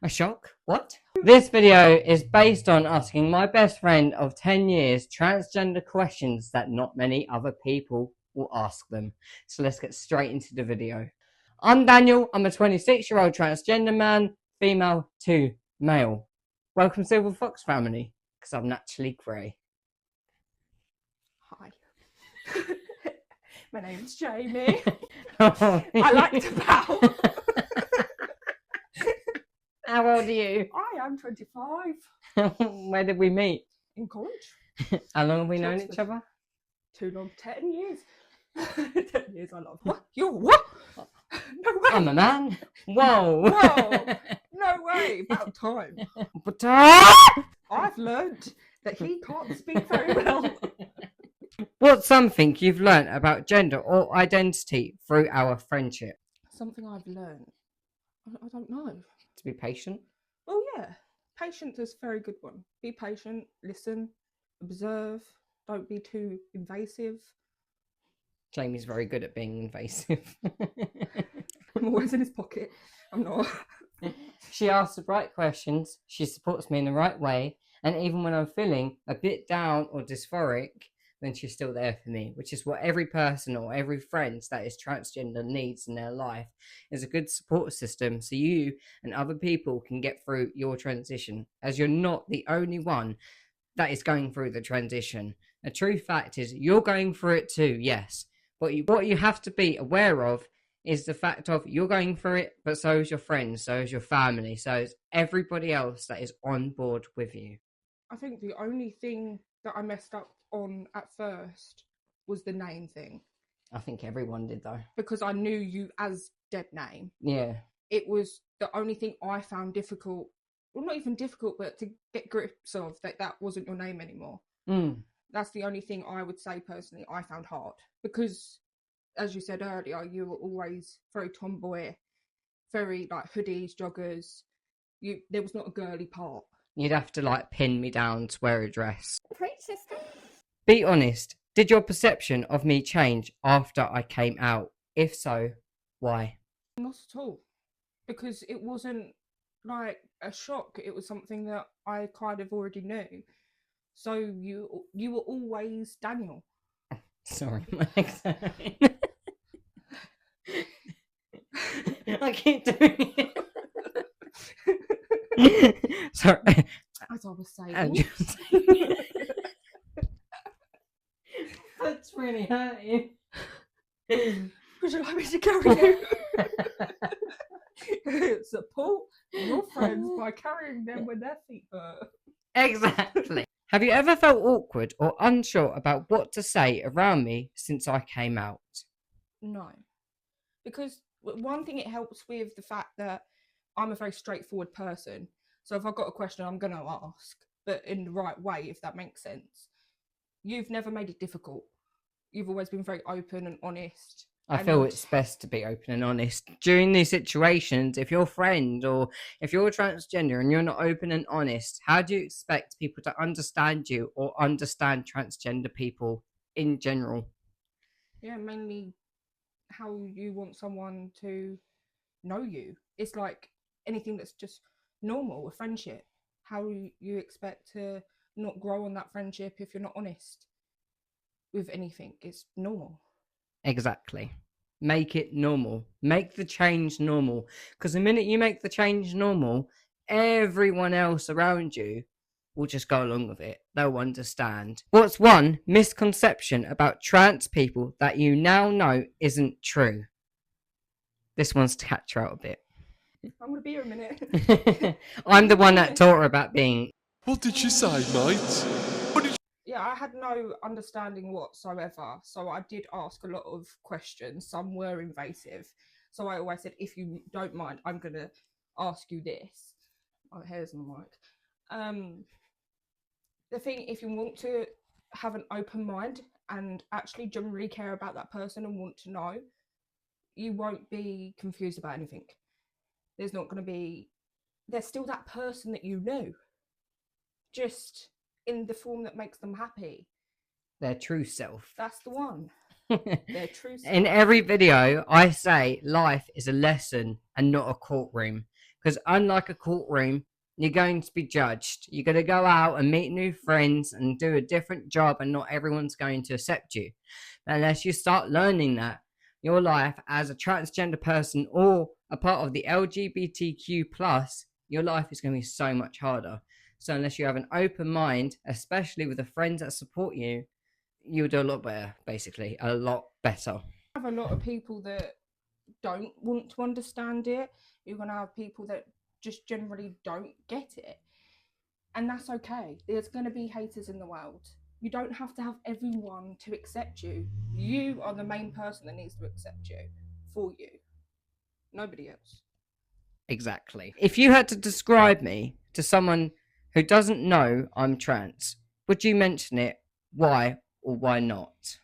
A shock? What? This video is based on asking my best friend of 10 years transgender questions that not many other people will ask them. So let's get straight into the video. I'm Daniel. I'm a 26-year-old transgender man, female to male. Welcome to Silver Fox family, because I'm naturally grey. Hi. My name's Jamie. I like to bow. How old are you? I am 25. Where did we meet? In college. How long have we known each other? Too long. 10 years. 10 years I love. What? You're what? No way. I'm a man. Whoa. Whoa. No way. About time. But, I've learned that he can't speak very well. What's something you've learnt about gender or identity through our friendship? Something I've learned. I don't know. To be patient. Well, yeah. Patience is a very good one. Be patient, listen, observe, don't be too invasive. Jamie's very good at being invasive. I'm always in his pocket. I'm not. She asks the right questions, she supports me in the right way, and even when I'm feeling a bit down or dysphoric, then she's still there for me, which is what every person or every friend that is transgender needs in their life, is a good support system so you and other people can get through your transition, as you're not the only one that is going through the transition. A true fact is you're going through it too, yes, but what you have to be aware of is the fact of you're going through it, but so is your friends, so is your family, so is everybody else that is on board with you. I think the only thing that I messed up on at first was the name thing. I think everyone did though. Because I knew you as dead name. Yeah. It was the only thing I found difficult, well not even difficult, but to get grips of that wasn't your name anymore. That's the only thing I would say personally I found hard. Because as you said earlier, you were always very tomboy, very like hoodies, joggers. There was not a girly part. You'd have to like pin me down to wear a dress. Great sister. Be honest, did your perception of me change after I came out? If so, why? Not at all. Because it wasn't like a shock. It was something that I kind of already knew. So you were always Daniel. Sorry, my legs hurt. I keep doing it. Sorry. As I was saying. That's really hurting. Would you like me to carry you? Support your friends by carrying them when their feet hurt. Exactly. Have you ever felt awkward or unsure about what to say around me since I came out? No. Because one thing, it helps with the fact that I'm a very straightforward person. So if I've got a question, I'm going to ask, but in the right way, if that makes sense. You've never made it difficult. You've always been very open and honest. I feel it's best to be open and honest. During these situations, if you're a friend or if you're transgender and you're not open and honest, how do you expect people to understand you or understand transgender people in general? Yeah, mainly how you want someone to know you. It's like anything that's just normal, a friendship. How you expect to not grow on that friendship if you're not honest with anything. It's normal. Exactly. Make it normal. Make the change normal. Because the minute you make the change normal, everyone else around you will just go along with it. They'll understand. What's one misconception about trans people that you now know isn't true? This one's to catch her out a bit. I'm going to be here a minute. I'm the one that taught her about being... What did she say, mate? Yeah, I had no understanding whatsoever. So I did ask a lot of questions. Some were invasive. So I always said, if you don't mind, I'm going to ask you this. Oh, here's my mic. The thing, if you want to have an open mind and actually generally care about that person and want to know, you won't be confused about anything. There's not going to be... There's still that person that you know. Just... in the form that makes them happy. Their true self. That's the one. Their true self. In every video, I say life is a lesson and not a courtroom. Because unlike a courtroom, you're going to be judged. You're going to go out and meet new friends and do a different job, and not everyone's going to accept you. Unless you start learning that your life as a transgender person or a part of the LGBTQ plus, your life is going to be so much harder. So unless you have an open mind, especially with the friends that support you, you'll do a lot better, basically, a lot better. Have a lot of people that don't want to understand it. You're going to have people that just generally don't get it. And that's okay. There's going to be haters in the world. You don't have to have everyone to accept you. You are the main person that needs to accept you for you. Nobody else. Exactly. If you had to describe me to someone who doesn't know I'm trans, would you mention it? Why or why not?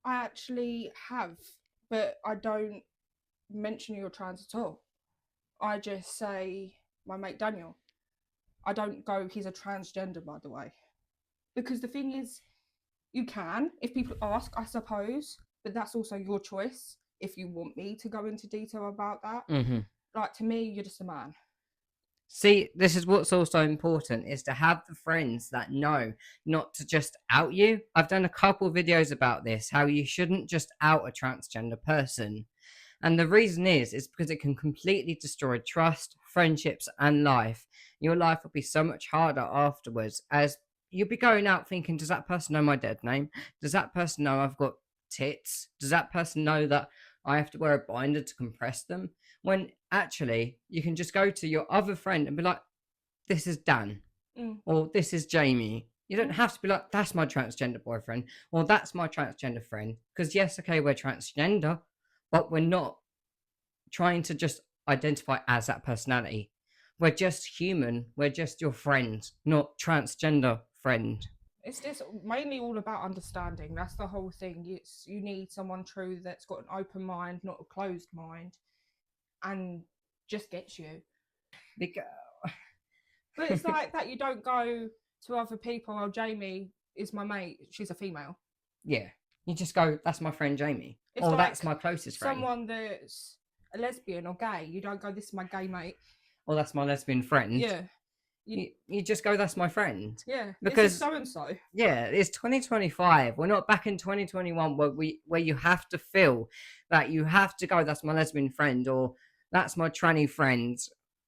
I actually have, but I don't mention you're trans at all. I just say my mate Daniel. I don't go, he's a transgender, by the way. Because the thing is, you can, if people ask, I suppose, but that's also your choice if you want me to go into detail about that. Mm-hmm. Like, to me, you're just a man. See, this is what's also important, is to have the friends that know not to just out you. I've done a couple videos about this, how you shouldn't just out a transgender person. And the reason is because it can completely destroy trust, friendships, and life. Your life will be so much harder afterwards, as you'll be going out thinking, does that person know my dead name? Does that person know I've got tits? Does that person know that I have to wear a binder to compress them? When actually, you can just go to your other friend and be like, this is Dan, or this is Jamie. You don't have to be like, that's my transgender boyfriend, or that's my transgender friend. Because yes, okay, we're transgender, but we're not trying to just identify as that personality. We're just human. We're just your friend, not transgender friend. It's just mainly all about understanding. That's the whole thing. You need someone true that's got an open mind, not a closed mind, and just gets you. Because... But it's like that. You don't go to other people. Oh, Jamie is my mate. She's a female. Yeah, you just go, that's my friend Jamie, It's or like that's my closest friend. Someone that's a lesbian or gay. You don't go, this is my gay mate. Or that's my lesbian friend. Yeah. You just go, that's my friend. Yeah. Because so and so. Yeah, it's 2025. We're not back in 2021 where you have to feel that you have to go, that's my lesbian friend, or that's my tranny friend.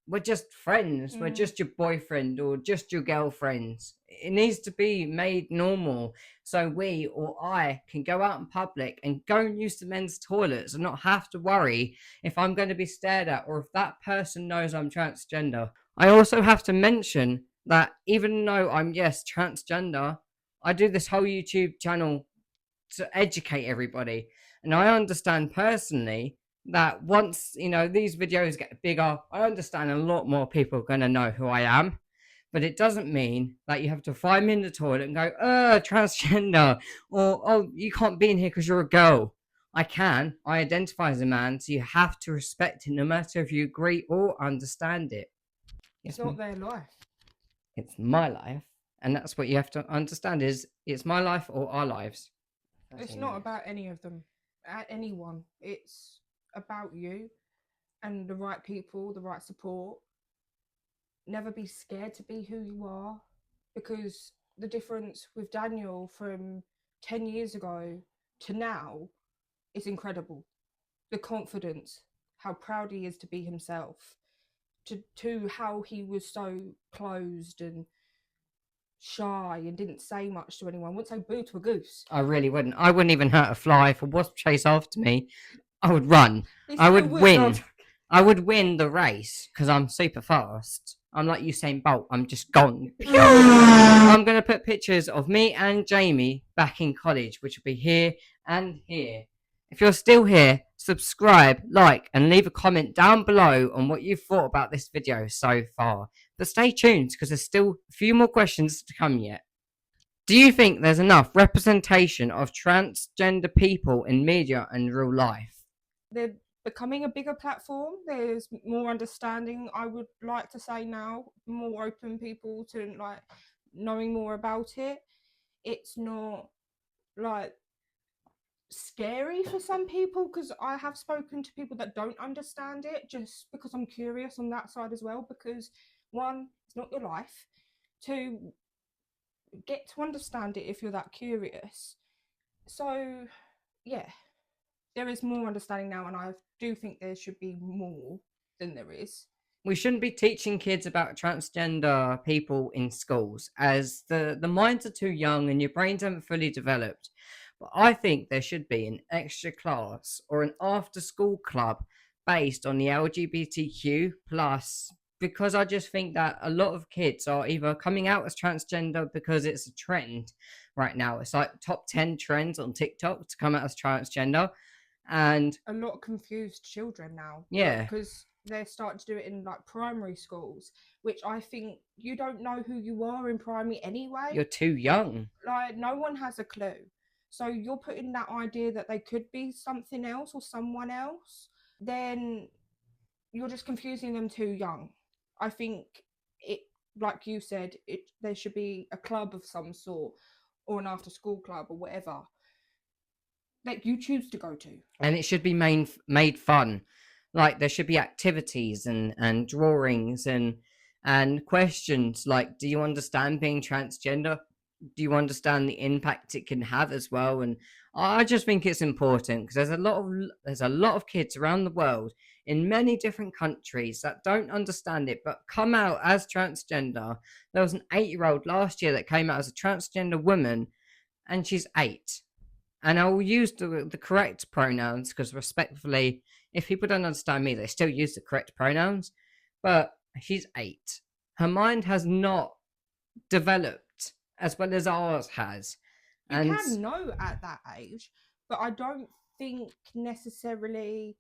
We're just friends. We're just your boyfriend or just your girlfriend. It needs to be made normal so we or I can go out in public and go and use the men's toilets and not have to worry if I'm going to be stared at or if that person knows I'm transgender. I also have to mention that even though I'm, yes, transgender, I do this whole YouTube channel to educate everybody. And I understand personally that once, these videos get bigger, I understand a lot more people are going to know who I am. But it doesn't mean that you have to find me in the toilet and go, transgender, or, oh, you can't be in here because you're a girl. I can. I identify as a man, so you have to respect it no matter if you agree or understand it. It's not their life. It's my life. And that's what you have to understand, is it's my life or our lives. It's not about any of them, anyone. It's about you and the right people, the right support. Never be scared to be who you are, because the difference with Daniel from 10 years ago to now is incredible. The confidence, how proud he is to be himself, to how he was so closed and shy and didn't say much to anyone. Wouldn't say boo to a goose. I really wouldn't. I wouldn't even hurt a fly. If a wasp chased after me, I would run. I would win. I would win the race because I'm super fast. I'm like Usain Bolt. I'm just gone. I'm going to put pictures of me and Jamie back in college, which will be here and here. If you're still here, subscribe, like, and leave a comment down below on what you've thought about this video so far. But stay tuned because there's still a few more questions to come yet. Do you think there's enough representation of transgender people in media and real life? They're becoming a bigger platform. There's more understanding, I would like to say now, more open people to like knowing more about it. It's not like scary for some people, because I have spoken to people that don't understand it, just because I'm curious on that side as well. Because one, it's not your life. Two, get to understand it if you're that curious. So yeah, there is more understanding now, and I do think there should be more than there is. We shouldn't be teaching kids about transgender people in schools, as the minds are too young and your brains haven't fully developed. But I think there should be an extra class or an after school club based on the LGBTQ plus, because I just think that a lot of kids are either coming out as transgender because it's a trend right now. It's like top 10 trends on TikTok to come out as transgender. And A lot of confused children now. yeah, Because they're starting to do it in like primary schools, which I think you don't know who you are in primary anyway. you're too young. Like, no one has a clue. So you're putting that idea that they could be something else or someone else, then you're just confusing them too young. I think it, like you said, there should be a club of some sort, or an after school club or whatever that you choose to go to. And it should be made fun. Like there should be activities and drawings and questions like, do you understand being transgender? Do you understand the impact it can have as well? And I just think it's important because there's a lot of kids around the world in many different countries that don't understand it but come out as transgender. There was an 8-year-old last year that came out as a transgender woman, and she's 8. And I will use the correct pronouns because, respectfully, if people don't understand me, they still use the correct pronouns. But she's 8. Her mind has not developed as well as ours has. You And can know at that age, but I don't think necessarily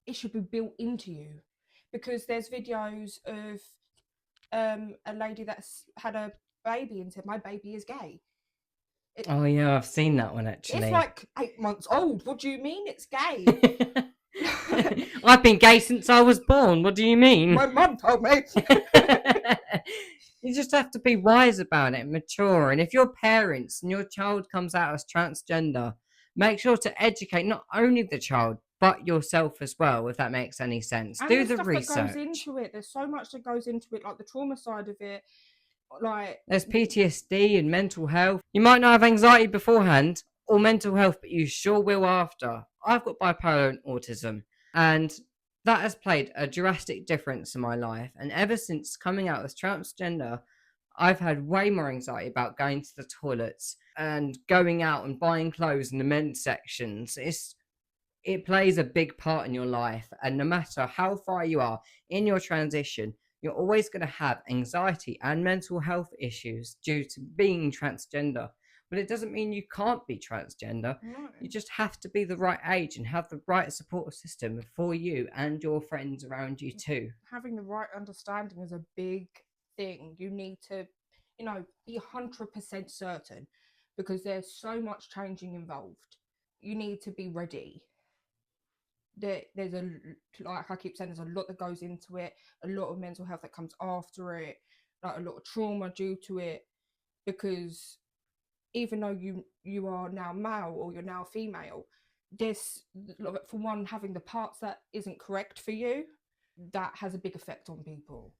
it should be built into you, because there's videos of a lady that's had a baby and said, "My baby is gay." oh yeah, I've seen that one actually. It's like 8 months old. What do you mean it's gay? I've been gay since I was born. What do you mean? My mum told me. You just have to be wise about it and mature. And if you're parents and your child comes out as transgender, make sure to educate not only the child but yourself as well, if that makes any sense. And Do the the stuff research. that goes into it. There's so much that goes into it, like the trauma side of it. Like, There's PTSD and mental health. You might not have anxiety beforehand or mental health, but you sure will after. I've got bipolar and autism, and that has played a drastic difference in my life. And ever since coming out as transgender, I've had way more anxiety about going to the toilets and going out and buying clothes in the men's sections. It plays a big part in your life, and no matter how far you are in your transition, you're always going to have anxiety and mental health issues due to being transgender. But it doesn't mean you can't be transgender. no. You just have to be the right age and have the right support system for you and your friends around you too. Having the right understanding is a big thing. You need to, be 100% certain, because there's so much changing involved. You need to be ready. There's like I keep saying, there's a lot that goes into it, a lot of mental health that comes after it, like a lot of trauma due to it, because even though you are now male or you're now female, there's, for one, having the parts that isn't correct for you, that has a big effect on people,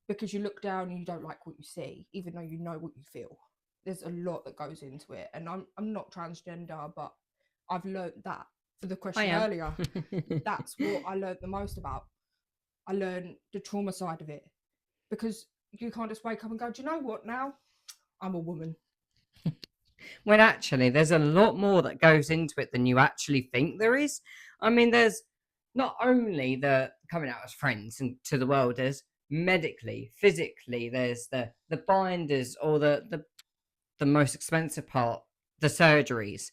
because you look down and you don't like what you see, even though you know what you feel. There's a lot that goes into it, and I'm not transgender, but I've learned that. For the question earlier, that's what I learned the most about. I learned the trauma side of it, because you can't just wake up and go, "Do you know what? Now I'm a woman." When actually, there's a lot more that goes into it than you actually think there is. I mean, there's not only the coming out as friends and to the world, there's medically, physically, there's the binders or the most expensive part, the surgeries.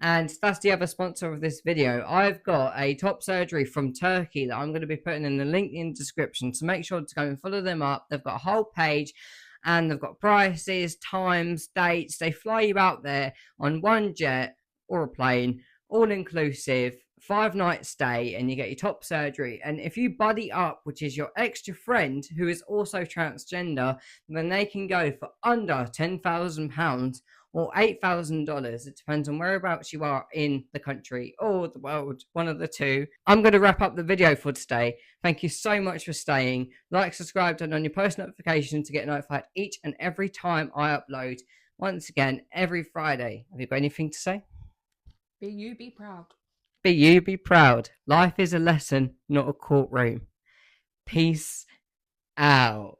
And that's the other sponsor of this video. I've got a top surgery from Turkey that I'm going to be putting in the link in the description, so make sure to go and follow them up. They've got a whole page and they've got prices, times, dates. They fly you out there on one jet or a plane, all inclusive, 5-night stay, and you get your top surgery. And if you buddy up, which is your extra friend who is also transgender, then they can go for under £10,000 or $8,000. It depends on whereabouts you are in the country or the world, one of the two. I'm going to wrap up the video for today. Thank you so much for staying. Like, subscribe, turn on your post notifications to get notified each and every time I upload. Once again, every Friday. Have you got anything to say? Be you, be proud. Be you, be proud. Life is a lesson, not a courtroom. Peace out.